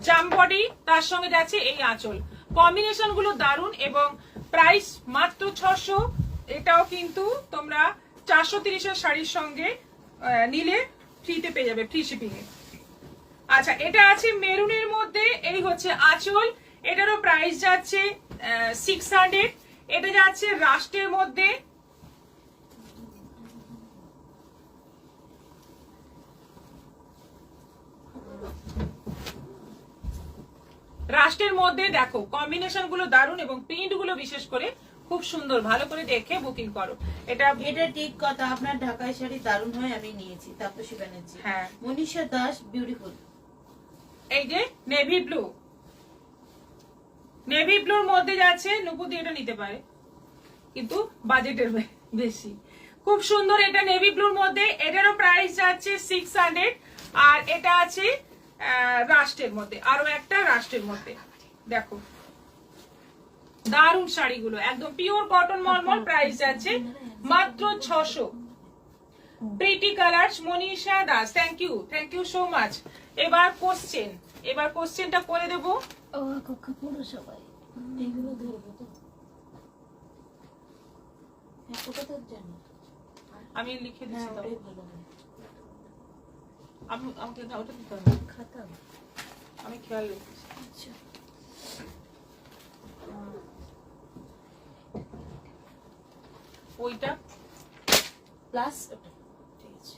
[SPEAKER 1] জাম বডি, তার সঙ্গে যাচ্ছে এই আঁচল। কম্বিনেশন গুলো দারুন এবং প্রাইস মাত্র 600। এটাও কিন্তু তোমরা 430 শাড়ির সঙ্গে নিলে ফ্রিতে পেয়ে যাবে, ফ্রি শিপিং এ। আচ্ছা, এটা আছে মেরুনের মধ্যে, এই হচ্ছে আঁচল, এটারও প্রাইস যাচ্ছে 600। এটা যাচ্ছে রাষ্ট্রের মধ্যে, রাষ্ট্রের মধ্যে দেখো কম্বিনেশন গুলো দারুন এবং প্রিন্ট গুলো বিশেষ করে খুব সুন্দর, ভালো করে দেখে বুকিং করো। এটা
[SPEAKER 2] ঠিক কথা, আপনার ঢাকায় শাড়ি দারুণ হয়, আমি নিয়েছি তাপসী ব্যানার্জি।
[SPEAKER 1] হ্যাঁ,
[SPEAKER 2] মনীষা দাস বিউটিফুল।
[SPEAKER 1] এই যে নেভি ব্লু, নেভি ব্লুর মধ্যে যাচ্ছে, নুপুদি এটা নিতে পারে কিন্তু বাজেটের বেশি, খুব সুন্দর। এটা নেভি ব্লুর মধ্যে, এটারও প্রাইস যাচ্ছে 600। আর এটা আছে রাষ্ট্রের মধ্যে, আরো একটা রাষ্ট্রের মধ্যে দেখো দারুন শাড়িগুলো, একদম পিওর কটন মলমল। প্রাইস যাচ্ছে মাত্র 600। Pretty colours, Manisha Das, thank you so much. এবার কোশ্চেনটা করে দেবো।
[SPEAKER 2] সবাই এগুলো ধরবো তো, ওটা তো জানি,
[SPEAKER 1] আমি লিখে দিচ্ছি,
[SPEAKER 2] ওটাই ভালো হয়।
[SPEAKER 1] আমাকে ওটা দিতে হবে,
[SPEAKER 2] খাতা
[SPEAKER 1] আমি খেয়াল রেখেছি।
[SPEAKER 2] আচ্ছা,
[SPEAKER 1] ওইটা
[SPEAKER 2] প্লাস ওটা, ঠিক আছে।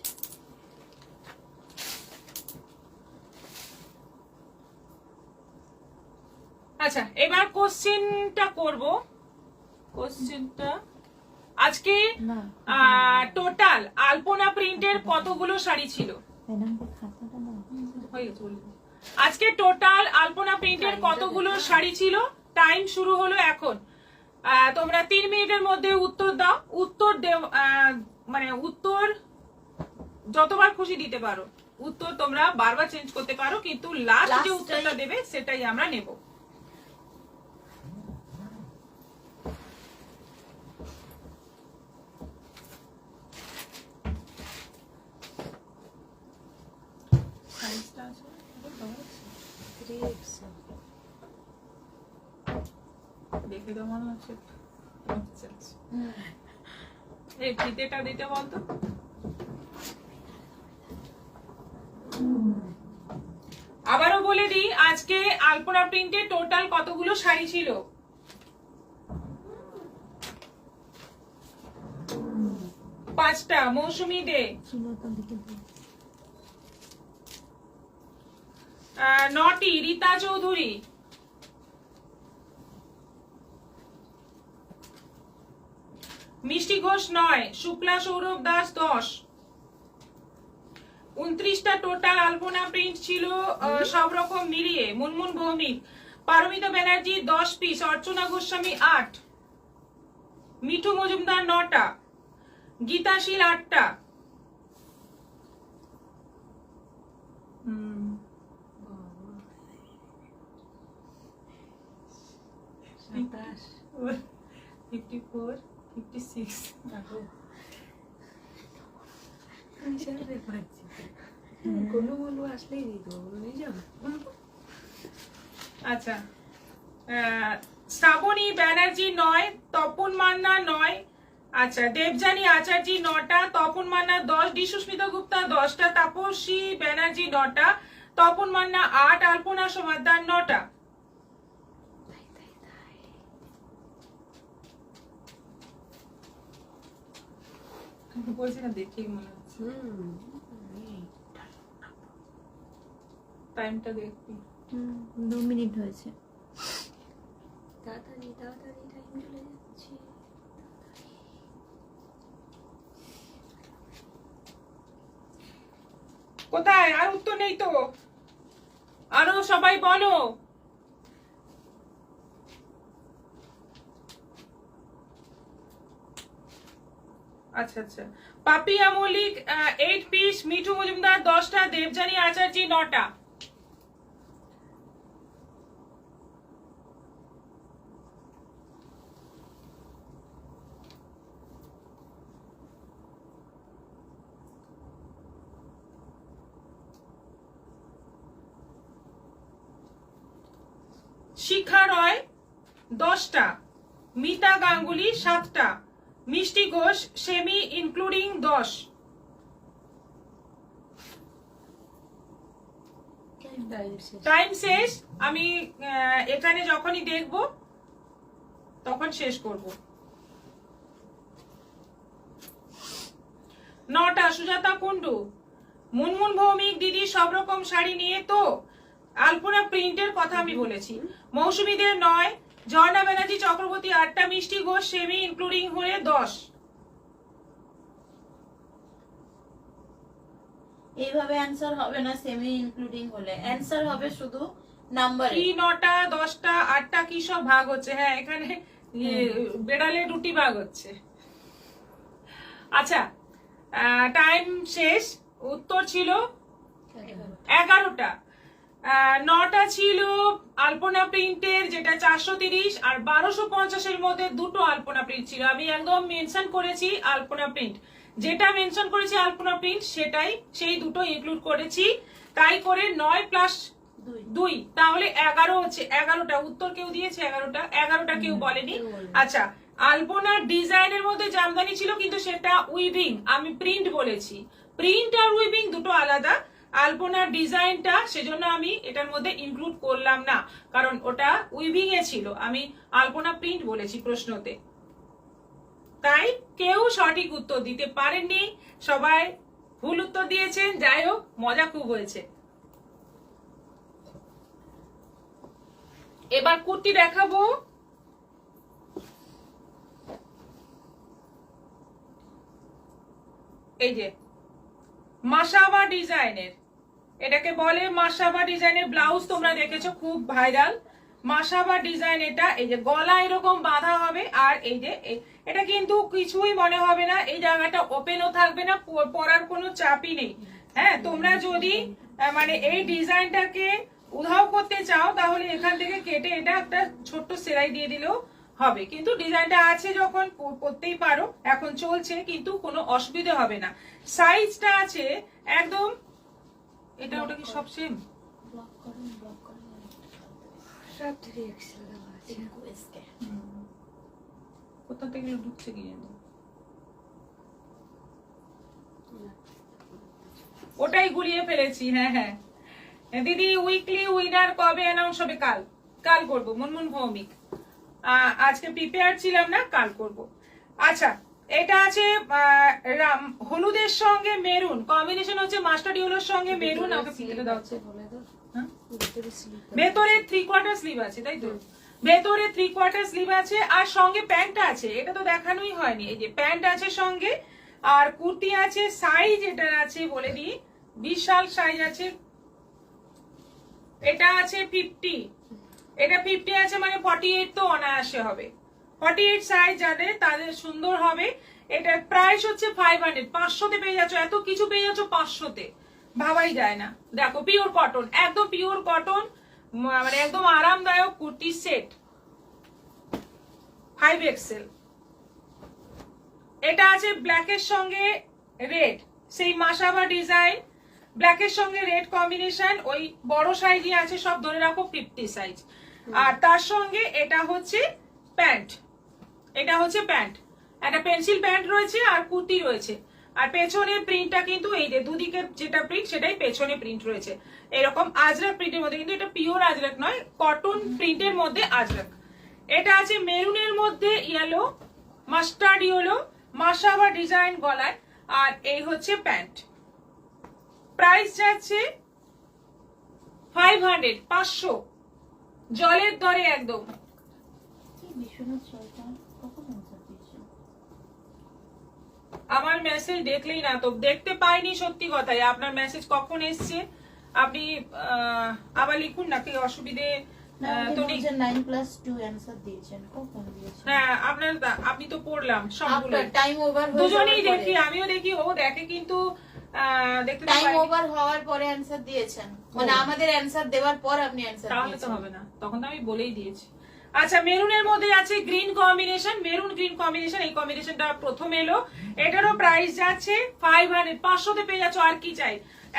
[SPEAKER 1] আচ্ছা, এবার কোশ্চেনটা করব। কোশ্চেনটা আজকে টোটাল আলপনা প্রিন্টের কতগুলো শাড়ি ছিল? হয়ে গেছে, বলে দিন। আজকে টোটাল আলপনা প্রিন্টের কতগুলো শাড়ি ছিল? টাইম শুরু হলো এখন। তোমরা 3 মিনিটের মধ্যে উত্তর দাও। মানে উত্তর যতবার খুশি দিতে পারো, উত্তর তোমরা বারবার চেঞ্জ করতে পারো, কিন্তু লাস্ট যে উত্তরটা দেবে সেটাই আমরা নেব। দেখে তো মনে হচ্ছে এই ফিতেটা দিতে বলতো। আবারও বলে দিই, আজকে আলপনা প্রিন্টে টোটাল কতগুলো শাড়ি ছিল? 5টা। মৌসুমী দে, 9টি। রীতা চৌধুরী, মিষ্টি ঘোষ 9, শুক্লা সৌরভ দাস 10। 29টা টোটাল আলপনা প্রিন্ট ছিল সব রকম মিলিয়ে। মুনমুন ভৌমিক, পারমিতা ব্যানার্জি 10 পিস, অর্চনা গোস্বামী 8, মিঠু মজুমদার 9টা, গীতাশীল 8টা,
[SPEAKER 2] সাতাশ,
[SPEAKER 1] 54, 56। আচ্ছা, শ্রাবণী ব্যানার্জি 9, তপন মান্না 9, আচ্ছা দেবজানী আচার্য 9টা, তপন মান্না 10, ডি সুস্মিতা গুপ্তা 10টা, তাপসী ব্যানার্জি 9টা, তপন মান্না 8, আলপনা সমাদ্দার 9টা। বলছি না, দেখি মনে হচ্ছে টাইমটা দেখবি।
[SPEAKER 2] 2 মিনিট হয়েছে।
[SPEAKER 3] তাড়াতাড়ি তাড়াতাড়ি টাইম চলে যাচ্ছে।
[SPEAKER 1] কোথায়? আর উত্তর নেই তো, আরো সবাই বলো। আচ্ছা আচ্ছা, পাপিয়া মল্লিক 8 পিস, মিঠু মজুমদার 10টা, দেবজানী আচার্য 9টা। শিখা রয় 10টা, মিতা গাঙ্গুলি 7টা, মিষ্টি ঘোষ সেমি ইনক্লুডিং 10। টাইম শেষ। আমি এখানে যখনই দেখব তখন শেষ করব। 9টা, সুজাতা কুন্ডু। মুনমুন ভৌমিক দিদি সব রকম শাড়ি নিয়ে তো আলপনা প্রিন্টের কথা আমি বলেছি। মৌসুমীদের 9, ঝর্ণা ব্যানার্জি চক্রবর্তী 8টা, মিষ্টি ঘোষ সেমি ইনক্লুডিং হয়ে 10।
[SPEAKER 2] এইভাবে অ্যানসার হবে না, সেমি ইনক্লুডিং হলে অ্যানসার হবে শুধু নাম্বার।
[SPEAKER 1] কি 9টা, 10টা, 8টা কি সব ভাগ হচ্ছে? হ্যাঁ, এখানে বেড়ালে রুটি ভাগ হচ্ছে। আচ্ছা, টাইম শেষ। উত্তর ছিল 11টা। 9টা ছিল আলপনা প্রিন্টের, যেটা 430, আর 1250-এর মধ্যে দুটো আলপনা প্রিন্ট ছিল। আমি একদম মেনশন করেছি আলপনা প্রিন্ট, যেটা মেনশন করেছি আলপনা প্রিন্ট সেটাই, সেই দুটো ইনক্লুড করেছি। তাই করে 9 প্লাস 2 তাহলে 11 হচ্ছে। 11টা উত্তর কেউ দিয়েছে? 11টা কেউ বলেনি। আচ্ছা, আলপনার ডিজাইনের মধ্যে জামদানি ছিল, কিন্তু সেটা উইভিং, আমি প্রিন্ট বলেছি। প্রিন্ট আর উইভিং দুটো আলাদা। আলপনার ডিজাইনটা সেজন্য আমি এটার মধ্যে ইনক্লুড করলাম না, কারণ ওটা উইভিং এ ছিল। আমি আলপনা প্রিন্ট বলেছি প্রশ্নতে। তাই কেউ সঠিক উত্তর দিতে পারেননি, সবাই ভুল উত্তর দিয়েছেন। যাই হোক, মজা খুব হয়েছে। এবার কুর্তি দেখাবো। এই যে মাসাবা ডিজাইনের, এটাকে বলে মাসাবা ডিজাইনের ব্লাউজ। তোমরা দেখেছো, খুব ভাইরাল মাসাবা ডিজাইন। এটা এই যে গলা এরকম বাঁধা হবে, আর এই যে এটা কিন্তু কিছুই মনে হবে না, এই জায়গাটা ওপেনও থাকবে না, পরার কোনো চাপই নেই। হ্যাঁ, তোমরা যদি মানে এই ডিজাইনটাকে উধাও করতে চাও তাহলে এখান থেকে কেটে এটা একটা ছোট্ট সেলাই দিয়ে দিলেও হবে, কিন্তু ডিজাইনটা আছে যখন করতেই পারো। এখন চলছে, কিন্তু কোনো অসুবিধা হবে না। সাইজটা আছে একদম, এটা ওটা কি সব সেম? কোথা থেকে ঢুকছে কি জানি, ওটাই গুলিয়ে ফেলেছি। হ্যাঁ হ্যাঁ দিদি, উইকলি উইনার কবে অ্যানাউন্স হবে? কাল। কাল করবো মুনমুন ভৌমিক। আজকে প্রিপেয়ার ছিলাম না, কাল করব। আচ্ছা, এটা আছে হলুদের সঙ্গে মেরুন কম্বিনেশন, হচ্ছে মাস্টার্ড ইয়েলোর সঙ্গে মেরুন। আমাকে ফিতে দাও। ভেতরে 3/4 স্লিভ আছে, তাই তো? ভেতরে 3/4 স্লিভ আছে, আর সঙ্গে প্যান্ট আছে। এটা তো দেখানোই হয়নি। এই যে প্যান্ট আছে সঙ্গে, আর কুর্তি আছে। সাইজ এটার আছে বলে দিই, বিশাল সাইজ আছে। এটা আছে 50, এটা 50 আছে, মানে 48 তো অনায়াসে হবে। 48 সাইজ যাদের, তাদের সুন্দর হবে। এটার প্রাইস হচ্ছে 500। 500-তে পেয়ে যাচ্ছ, এত কিছু পেয়ে যাচ্ছ 500-তে, ভাবাই যায় না। দেখো, পিওর কটন, একদম পিওর কটন, মানে একদম আরামদায়ক কুর্তি সেট, 5XL। এটা আছে ব্ল্যাকের সঙ্গে রেড, সেই মাসাবা ডিজাইন, ব্ল্যাকের সঙ্গে রেড কম্বিনেশন। ওই বড় সাইজই আছে সব, ধরে রাখো 50 সাইজ। আর তার সঙ্গে এটা হচ্ছে প্যান্ট, এটা হচ্ছে প্যান্ট, একটা পেন্সিল প্যান্ট রয়েছে, আর কুর্তি রয়েছে। আর পেছনে প্রিন্টটা কিন্তু এই যে দুদিকে যেটা প্রিন্ট, সেটাই পেছনে প্রিন্ট রয়েছে এরকম আজরাক প্রিন্টের মধ্যে, কিন্তু এটা পিওর আজরাক নয়, কটন প্রিন্টের মধ্যে আজরাক। এটা আছে মেরুনের মধ্যে yellow, mustard yellow, Masaba design গলায়, আর এই হচ্ছে প্যান্ট। প্রাইস যাচ্ছে 500, 500, জলের দরে একদম। আমার মেসেজ দেখলেই না তো, দেখতে পাইনি সত্যি কথাই। আপনার মেসেজ কখন এসছে আপনি আবার লিখুন না, কি অসুবিধে তো নেই।
[SPEAKER 2] 9+2 অ্যানসার দিয়েছেন, কখন দিয়েছেন?
[SPEAKER 1] হ্যাঁ আপনি তো পড়লাম সবগুলো,
[SPEAKER 2] আপনার টাইম ওভার
[SPEAKER 1] দুজনেই দেখি, আমিও দেখি, ও দেখে, কিন্তু দেখতে তো
[SPEAKER 2] টাইম
[SPEAKER 1] পাইনি।
[SPEAKER 2] ওভার হওয়ার পরে অ্যানসার দিয়েছেন, মানে আমাদের অ্যানসার দেওয়ার পর আপনি অ্যানসার
[SPEAKER 1] তাহলে তো
[SPEAKER 2] দিয়েছেন।
[SPEAKER 1] হবে না, তখন তো আমি বলেই দিয়েছি। আচ্ছা, মেরুনের মধ্যে আছে green combination, maroon green combination, এই কম্বিনেশনটা প্রথম এলো। এটারও প্রাইস যাচ্ছে 500, 500তে পেয়ে যাচ্ছ, আর কি চাই।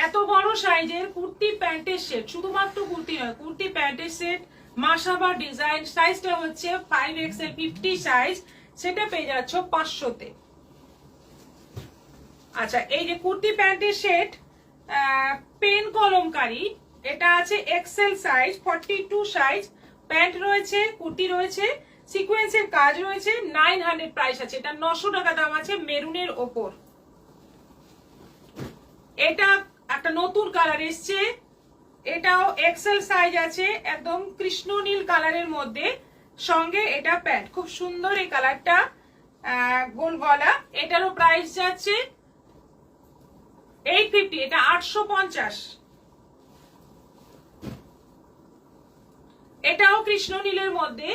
[SPEAKER 1] এত বড় সাইজের কুর্তি প্যান্টের সেট, শুধুমাত্র কুর্তি নয়, কুর্তি প্যান্টের সেট, মাসাবা ডিজাইন, সাইজটা হচ্ছে 5XL 50 সাইজ, সেটা পেয়ে যাচ্ছ 500তে। আচ্ছা, এই যে কুর্তি প্যান্টের সেট, পেন কলমকারী, এটা আছে এক্সেল সাইজ, 42 সাইজ, প্যান্ট রয়েছে, কুর্তি রয়েছে, সিকোয়েন্সের কাজ রয়েছে, 900 প্রাইস আছে, এটা 900 টাকা দাম আছে মেরুনের ওপর। এটা একটা নতুন কালার এসছে, এটাও এক্সেল সাইজ আছে, একদম কৃষ্ণ নীল কালারের মধ্যে, সঙ্গে এটা প্যান্ট, খুব সুন্দর এই কালারটা, গোল গলা। এটারও প্রাইস যাচ্ছে 850, এটা 850। এটাও কৃষ্ণ নীলের মধ্যে,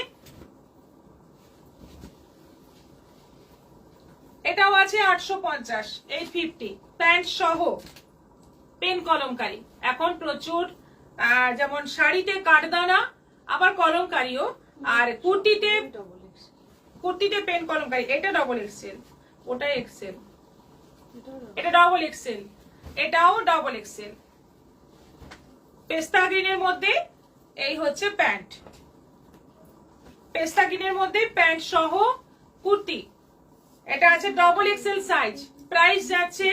[SPEAKER 1] এটাও আছে 850, 850, প্যান্ট সহ, পেন কলমকারী। এখন প্রচুর যেমন শাড়িতে কাঠদানা, আবার কলমকারীও, আর কুর্তিতে পেন কলমকারী। এটা ডবল এক্সেল, ওটা এক্সেল, এটা ডবল এক্সেল, এটাও ডবল এক্সেল। পেস্তা গ্রিনের মধ্যে এই হচ্ছে প্যান্ট, পেস্তা গ্রিনের মধ্যে প্যান্ট সহ কুর্তি, এটা আছে ডবল এক্সেল সাইজ, প্রাইস যাচ্ছে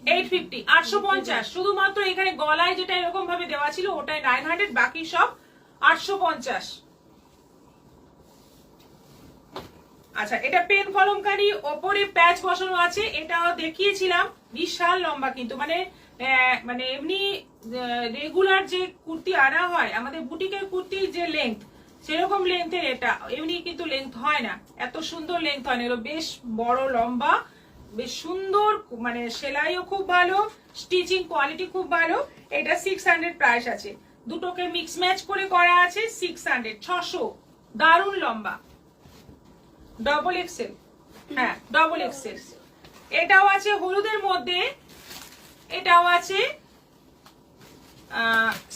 [SPEAKER 1] 850, 850। শুধুমাত্র এখানে গলায় যেটা এরকম ভাবে দেওয়া ছিল ওটাই 900, বাকি সব 850। আচ্ছা, এটা পেন কলমকারী, ওপরে প্যাচ বসানো আছে, এটাও দেখিয়েছিলাম, বিশাল লম্বা, কিন্তু মানে এমনি রেগুলার যে কুর্তি আনা হয়, আমাদের বুটিকের কুর্তির যে লেন্থ, সেরকম লেন্থের এটা, এমনি কিন্তু লেন্থ হয় না, এত সুন্দর লেন্থ হয় না, এগুলো বেশ বড় লম্বা, বেশ সুন্দর, মানে সেলাইও খুব ভালো, স্টিচিং কোয়ালিটি খুব ভালো। এটা 600 প্রাইস আছে, দুটোকে মিক্স ম্যাচ করে করা আছে, 600, 600, দারুণ লম্বা, ডবল এক্সেল, হ্যাঁ ডবল এক্সেল। এটাও আছে হলুদের মধ্যে, এটাও আছে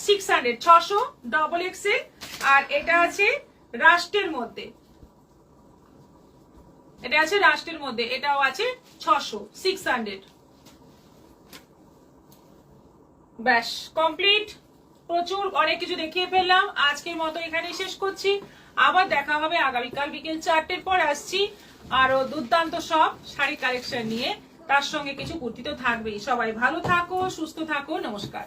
[SPEAKER 1] 600, 600, ডবল এক্সেল। আর এটা আছে রাস্টের মধ্যে, এটা আছে রাস্টের মধ্যে, এটাও আছে 600, 600। ব্যাস কমপ্লিট, প্রচুর অনেক কিছু দেখিয়ে ফেললাম, আজকের মতো এখানেই শেষ করছি। আবার দেখা হবে আগামীকাল বিকেল 4টের পর, আসছি আরো দুর্দান্ত সব শাড়ি কালেকশন নিয়ে, তার সঙ্গে কিছু কুর্তি তো থাকবেই। সবাই ভালো থাকো, সুস্থ থাকো, নমস্কার।